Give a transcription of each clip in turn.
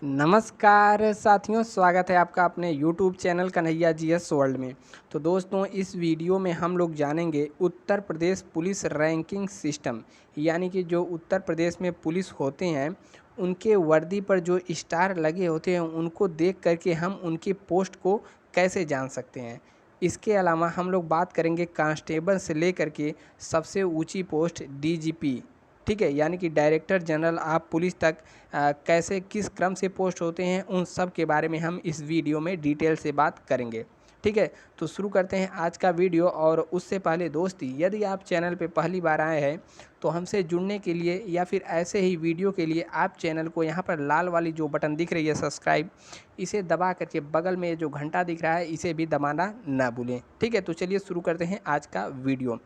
नमस्कार साथियों, स्वागत है आपका अपने YouTube channel Kanhaiya GS world में। तो दोस्तों, इस वीडियो में हम लोग जानेंगे Uttar Pradesh police ranking system, यानी कि जो उत्तर प्रदेश में पुलिस होते हैं उनके वर्दी पर जो स्टार लगे होते हैं उनको देख करके हम उनकी पोस्ट को कैसे जान सकते हैं। इसके अलावा हम लोग बात करेंगे कांस्टेबल से लेकर के सबसे ऊंची पोस्ट डीजीपी, ठीक है, यानी कि डायरेक्टर जनरल ऑफ पुलिस तक कैसे किस क्रम से पोस्ट होते हैं उन सब के बारे में हम इस वीडियो में डिटेल से बात करेंगे। ठीक है, तो शुरू करते हैं आज का वीडियो। और उससे पहले दोस्ती, यदि आप चैनल पे पहली बार आए हैं तो हमसे जुड़ने के लिए या फिर ऐसे ही वीडियो के लिए आप चैनल को यहाँ पर लाल वाली जो बटन दिख रही है सब्सक्राइब, इसे दबा करके बगल में जो घंटा दिख रहा है इसे भी दबाना ना भूलें। ठीक है, तो चलिए शुरू करते हैं आज का वीडियो।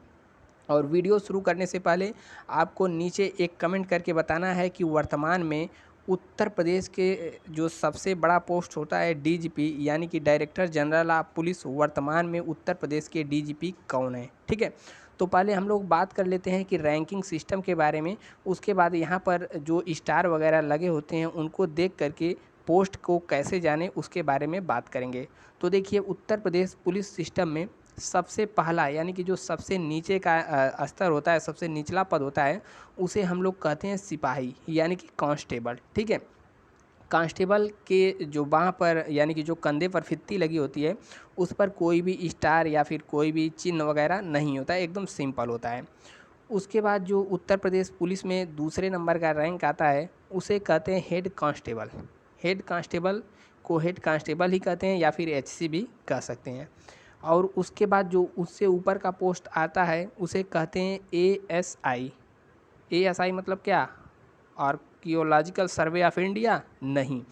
और वीडियो शुरू करने से पहले आपको नीचे एक कमेंट करके बताना है कि वर्तमान में उत्तर प्रदेश के जो सबसे बड़ा पोस्ट होता है डीजीपी, यानी कि डायरेक्टर जनरल ऑफ पुलिस, वर्तमान में उत्तर प्रदेश के डीजीपी कौन है। ठीक है, तो पहले हम लोग बात कर लेते हैं कि रैंकिंग सिस्टम के बारे में। उसके बाद यहाँ पर जो स्टार वगैरह लगे होते हैं उनको देख करके पोस्ट को कैसे जाने उसके बारे में बात करेंगे। तो देखिए, उत्तर प्रदेश पुलिस सिस्टम में सबसे पहला, यानी कि जो सबसे नीचे का स्तर होता है, सबसे निचला पद होता है, उसे हम लोग कहते हैं सिपाही, यानी कि कांस्टेबल। ठीक है, कांस्टेबल के जो बाँह पर, यानी कि जो कंधे पर फित्ती लगी होती है, उस पर कोई भी स्टार या फिर कोई भी चिन्ह वगैरह नहीं होता है, एकदम सिंपल होता है। उसके बाद जो उत्तर प्रदेश पुलिस में दूसरे नंबर का रैंक आता है उसे कहते हैं हेड कांस्टेबल। हेड कांस्टेबल को हेड कांस्टेबल ही कहते हैं या फिर एचसी भी कह सकते हैं। और उसके बाद जो उससे ऊपर का पोस्ट आता है उसे कहते हैं एएसआई। एएसआई मतलब क्या? Archaeological survey of India? नहीं,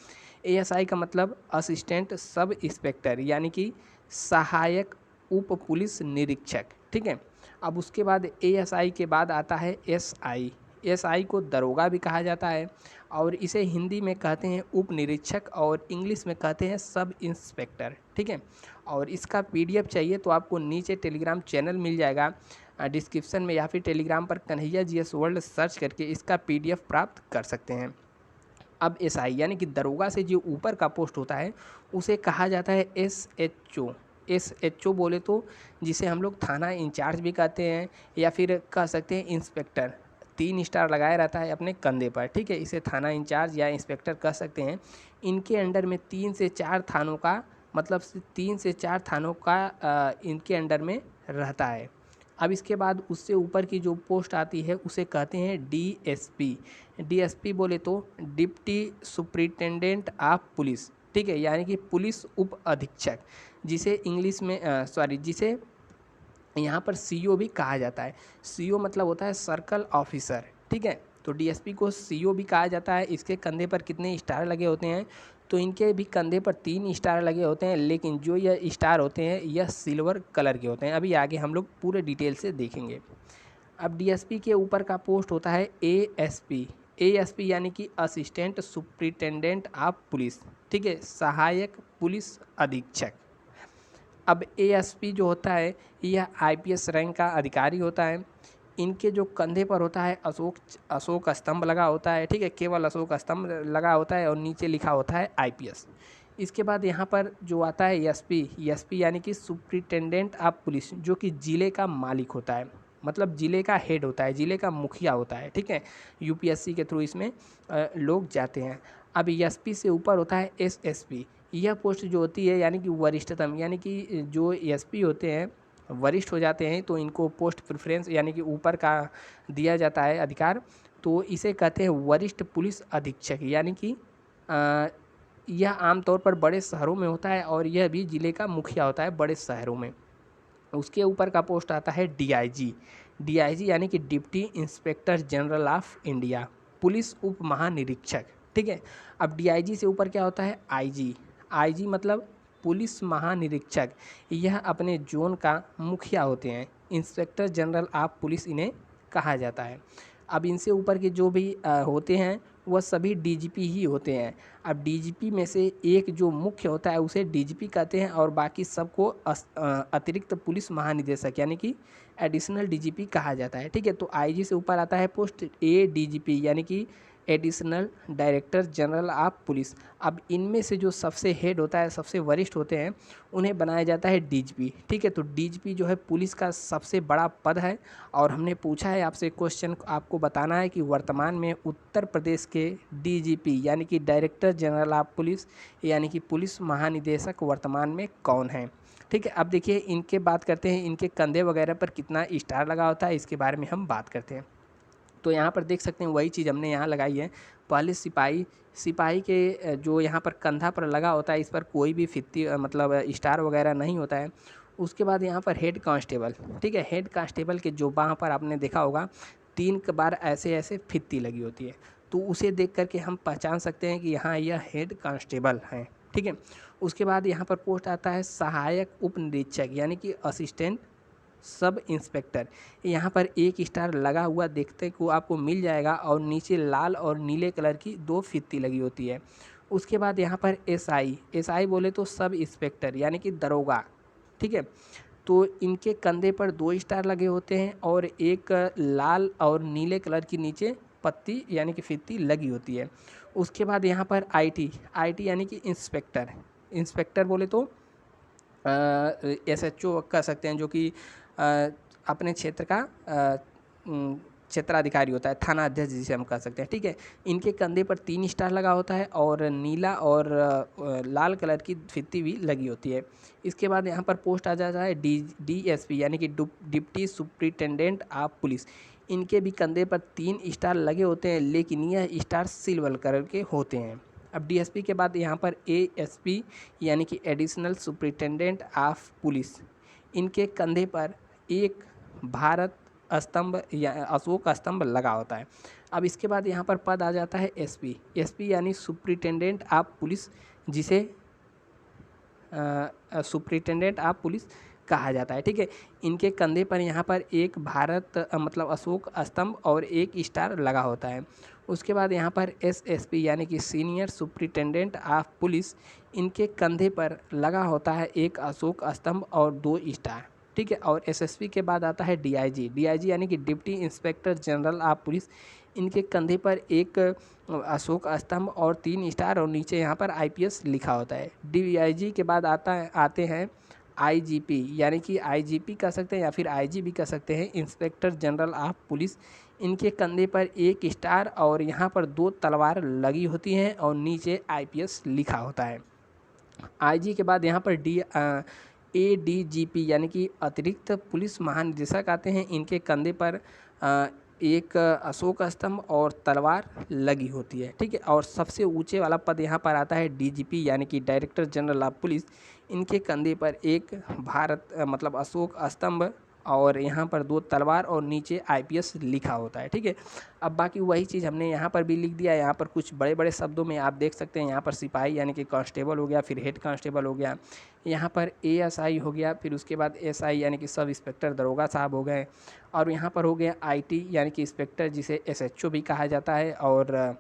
एएसआई का मतलब असिस्टेंट सब इंस्पेक्टर, यानी कि सहायक उप पुलिस निरीक्षक। ठीक है, अब उसके बाद एएसआई के बाद आता है एसआई। एसआई को दरोगा भी कहा जाता है और इसे हिंदी में कहते हैं उप निरीक्षक और इंग्लिश में कहते हैं सब इंस्पेक्टर। ठीक है, और इसका पीडीएफ चाहिए तो आपको नीचे टेलीग्राम चैनल मिल जाएगा डिस्क्रिप्शन में, या फिर टेलीग्राम पर कन्हैया जीएस वर्ल्ड सर्च करके इसका पीडीएफ प्राप्त कर सकते हैं। अब एसआई यानी कि दरोगा से जो ऊपर का पोस्ट होता है उसे कहा जाता है एसएचओ। एसएचओ बोले तो जिसे हम लोग थाना इंचार्ज भी कहते हैं या फिर कह सकते हैं इंस्पेक्टर। 3 स्टार लगाया रहता है अपने कंधे पर। ठीक है, इसे थाना इंचार्ज या इंस्पेक्टर कह सकते हैं। इनके अंडर में 3 से 4 थानों का, मतलब 3 से 4 थानों का इनके अंडर में रहता है। अब इसके बाद उससे ऊपर की जो पोस्ट आती है उसे कहते हैं डीएसपी। डीएसपी बोले तो डिप्टी सुप्रिटेंडेंट ऑफ पुलिस। ठीक है, यानी कि पुलिस उप अधीक्षक, जिसे इंग्लिश में जिसे यहाँ पर सीओ भी कहा जाता है। सीओ मतलब होता है सर्कल ऑफिसर। ठीक है, तो डीएसपी को सीओ भी कहा जाता है। इसके कंधे पर कितने स्टार लगे होते हैं? तो इनके भी कंधे पर 3 स्टार लगे होते हैं, लेकिन जो यह स्टार होते हैं यह सिल्वर कलर के होते हैं। अभी आगे हम लोग पूरे डिटेल से देखेंगे। अब डीएसपी के ऊपर का पोस्ट होता है एएसपी। एएसपी यानी कि असिस्टेंट सुप्रिटेंडेंट ऑफ पुलिस। ठीक है, सहायक पुलिस अधीक्षक। अब एएसपी जो होता है यह आईपीएस रैंक का अधिकारी होता है। इनके जो कंधे पर होता है अशोक स्तंभ लगा होता है। ठीक है, केवल अशोक स्तंभ लगा होता है और नीचे लिखा होता है आईपीएस। इसके बाद यहाँ पर जो आता है एसपी। एसपी यानी कि सुप्रिटेंडेंट ऑफ पुलिस, जो कि ज़िले का मालिक होता है, मतलब ज़िले का हेड होता है, ज़िले का मुखिया होता है। ठीक है, यूपीएससी के थ्रू इसमें लोग जाते हैं। अब एसपी से ऊपर होता है एसएसपी। यह पोस्ट जो होती है यानी कि वरिष्ठतम, यानी कि जो एसपी होते हैं वरिष्ठ हो जाते हैं तो इनको पोस्ट प्रेफरेंस यानी कि ऊपर का दिया जाता है अधिकार, तो इसे कहते हैं वरिष्ठ पुलिस अधीक्षक। यानी कि यह आमतौर पर बड़े शहरों में होता है और यह भी ज़िले का मुखिया होता है बड़े शहरों में। उसके ऊपर का पोस्ट आता है डीआईजी। डीआईजी यानी कि deputy inspector general of India, police उप महानिरीक्षक। ठीक है, अब डीआईजी से ऊपर क्या होता है? आईजी। आईजी मतलब पुलिस महानिरीक्षक। यह अपने जोन का मुखिया होते हैं। इंस्पेक्टर जनरल ऑफ पुलिस इन्हें कहा जाता है। अब इनसे ऊपर के जो भी होते हैं वह सभी डीजीपी ही होते हैं। अब डीजीपी में से एक जो मुख्य होता है उसे डीजीपी कहते हैं और बाकी सबको अतिरिक्त पुलिस महानिदेशक यानी कि एडिशनल डीजीपी कहा जाता है। ठीक है, तो आईजी से ऊपर आता है पोस्ट एडीजीपी, यानी कि additional director general of police. अब इनमें से जो सबसे हेड होता है, सबसे वरिष्ठ होते हैं, उन्हें बनाया जाता है डीजीपी। ठीक है, तो डीजीपी जो है पुलिस का सबसे बड़ा पद है। और हमने पूछा है आपसे क्वेश्चन, आपको बताना है कि वर्तमान में उत्तर प्रदेश के डीजीपी यानी कि डायरेक्टर जनरल ऑफ पुलिस यानी कि पुलिस महानिदेशक वर्तमान में कौन है। ठीक है, अब देखिए इनके बात करते हैं, इनके कंधे वगैरह पर कितना स्टार लगा होता है, इसके बारे में हम बात करते हैं। तो यहाँ पर देख सकते हैं वही चीज़ हमने यहाँ लगाई है। पहले सिपाही, सिपाही के जो यहाँ पर कंधा पर लगा होता है, इस पर कोई भी फित्ती मतलब स्टार वगैरह नहीं होता है। उसके बाद यहाँ पर हेड कांस्टेबल। ठीक है, हेड कांस्टेबल के जो बाह पर आपने देखा होगा 3 बार ऐसे ऐसे फित्ती लगी होती है, तो उसे देख करके हम पहचान सकते हैं कि यहाँ यह हेड कांस्टेबल हैं। ठीक है, उसके बाद यहाँ पर पोस्ट आता है सहायक उप निरीक्षक यानी कि असिस्टेंट सब इंस्पेक्टर। यहाँ पर 1 स्टार लगा हुआ देखते को आपको मिल जाएगा और नीचे लाल और नीले कलर की 2 फित्ती लगी होती है। उसके बाद यहाँ पर एसआई, एसआई बोले तो सब इंस्पेक्टर यानी कि दरोगा। ठीक है, तो इनके कंधे पर 2 स्टार लगे होते हैं और एक लाल और नीले कलर की नीचे पत्ती यानी कि फित्ती लगी होती है। उसके बाद यहाँ पर आईटी, आईटी यानी कि इंस्पेक्टर, इंस्पेक्टर बोले तो एसएचओ कह सकते हैं, जो कि अपने क्षेत्र का क्षेत्राधिकारी होता है, थाना अध्यक्ष जिसे हम कह सकते हैं। ठीक है, इनके कंधे पर 3 स्टार लगा होता है और नीला और लाल कलर की फित्ती भी लगी होती है। इसके बाद यहाँ पर पोस्ट आ जाता है डीएसपी यानी कि डिप्टी सुप्रिटेंडेंट ऑफ पुलिस। इनके भी कंधे पर 3 स्टार लगे होते हैं, लेकिन यह स्टार सिल्वर कलर के होते हैं। अब डीएसपी के बाद यहाँ पर एएसपी यानी कि एडिशनल सुप्रिटेंडेंट ऑफ पुलिस। इनके कंधे पर एक भारत स्तंभ या अशोक स्तंभ लगा होता है। अब इसके बाद यहाँ पर पद आ जाता है एसपी, एसपी यानी सुप्रिटेंडेंट ऑफ पुलिस, जिसे सुप्रिटेंडेंट ऑफ पुलिस कहा जाता है। ठीक है, इनके कंधे पर यहाँ पर एक भारत मतलब अशोक स्तंभ और 1 स्टार लगा होता है। उसके बाद यहाँ पर एसएसपी यानी कि सीनियर सुप्रिटेंडेंट ऑफ पुलिस। इनके कंधे पर लगा होता है एक अशोक स्तंभ और 2 स्टार। ठीक है, और एसएसपी के बाद आता है डीआईजी, डीआईजी यानी कि deputy inspector general of police. इनके कंधे पर एक अशोक स्तंभ और 3 स्टार और नीचे यहाँ पर आईपीएस लिखा होता है। डीआईजी के बाद आते हैं आईजीपी यानी कि आईजीपी कह सकते हैं या फिर आईजी भी कह सकते हैं, इंस्पेक्टर जनरल ऑफ पुलिस। इनके कंधे पर 1 स्टार और यहाँ पर 2 तलवार लगी होती हैं और नीचे आईपीएस लिखा होता है। आईजी के बाद यहाँ पर एडीजीपी यानी कि अतिरिक्त पुलिस महानिदेशक आते हैं। इनके कंधे पर एक अशोक स्तंभ और तलवार लगी होती है। ठीक है, और सबसे ऊंचे वाला पद यहाँ पर आता है डीजीपी यानी कि डायरेक्टर जनरल ऑफ पुलिस। इनके कंधे पर एक भारत मतलब अशोक स्तंभ और यहाँ पर 2 तलवार और नीचे आईपीएस लिखा होता है। ठीक है, अब बाकी वही चीज़ हमने यहाँ पर भी लिख दिया। यहाँ पर कुछ बड़े बड़े शब्दों में आप देख सकते हैं, यहाँ पर सिपाही यानी कि कांस्टेबल हो गया, फिर हेड कांस्टेबल हो गया, यहाँ पर एएसआई हो गया, फिर उसके बाद एसआई यानी कि सब इंस्पेक्टर दरोगा साहब हो गए, और यहाँ पर हो गया आईटी यानी कि इंस्पेक्टर जिसे एसएचओ भी कहा जाता है, और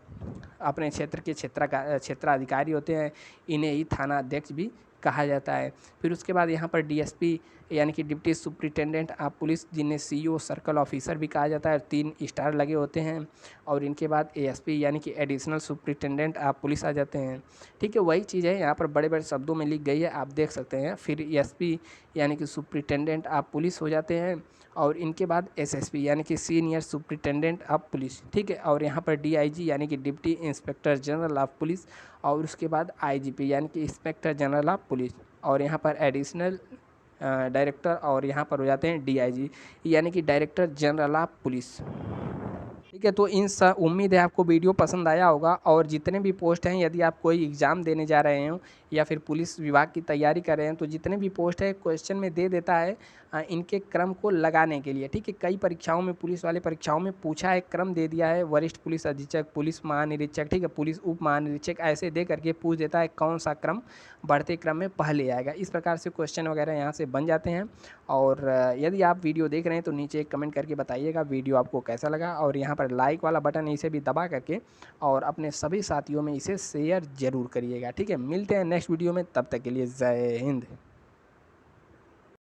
अपने क्षेत्र के क्षेत्राधिकारी होते हैं, इन्हें ही थाना अध्यक्ष भी कहा जाता है। फिर उसके बाद यहाँ पर डीएसपी यानी कि डिप्टी सुप्रिटेंडेंट ऑफ पुलिस, जिन्हें सीईओ सर्कल ऑफिसर भी कहा जाता है, 3 स्टार लगे होते हैं। और इनके बाद एएसपी यानी कि एडिशनल सुप्रिटेंडेंट ऑफ पुलिस आ जाते हैं। ठीक है, वही चीज़ है, यहाँ पर बड़े बड़े शब्दों में लिख गई है, आप देख सकते हैं। फिर एसपी यानी कि सुप्रिटेंडेंट ऑफ पुलिस हो जाते हैं, और इनके बाद एसएसपी यानी कि सीनियर सुप्रिटेंडेंट ऑफ पुलिस। ठीक है, और यहाँ पर डीआईजी यानी कि deputy inspector general of police, और उसके बाद आईजीपी यानी कि इंस्पेक्टर जनरल ऑफ पुलिस, और यहाँ पर एडिशनल डायरेक्टर, और यहाँ पर हो जाते हैं डीआईजी यानी कि डायरेक्टर जनरल ऑफ पुलिस। ठीक है, तो उम्मीद है आपको वीडियो पसंद आया होगा। और जितने भी पोस्ट हैं, यदि आप कोई एग्ज़ाम देने जा रहे हो या फिर पुलिस विभाग की तैयारी कर रहे हैं, तो जितने भी पोस्ट है क्वेश्चन में दे देता है इनके क्रम को लगाने के लिए। ठीक है, कई परीक्षाओं में, पुलिस वाले परीक्षाओं में पूछा है, क्रम दे दिया है, वरिष्ठ पुलिस अधीक्षक, पुलिस महानिरीक्षक, ठीक है, पुलिस उप महानिरीक्षक, ऐसे दे करके पूछ देता है कौन सा क्रम बढ़ते क्रम में पहले आएगा। इस प्रकार से क्वेश्चन वगैरह यहाँ से बन जाते हैं। और यदि आप वीडियो देख रहे हैं तो नीचे एक कमेंट करके बताइएगा वीडियो आपको कैसा लगा, और यहाँ पर लाइक वाला बटन इसे भी दबा करके और अपने सभी साथियों में इसे शेयर ज़रूर करिएगा। ठीक है, मिलते हैं नेक्स्ट वीडियो में, तब तक के लिए जय हिंद।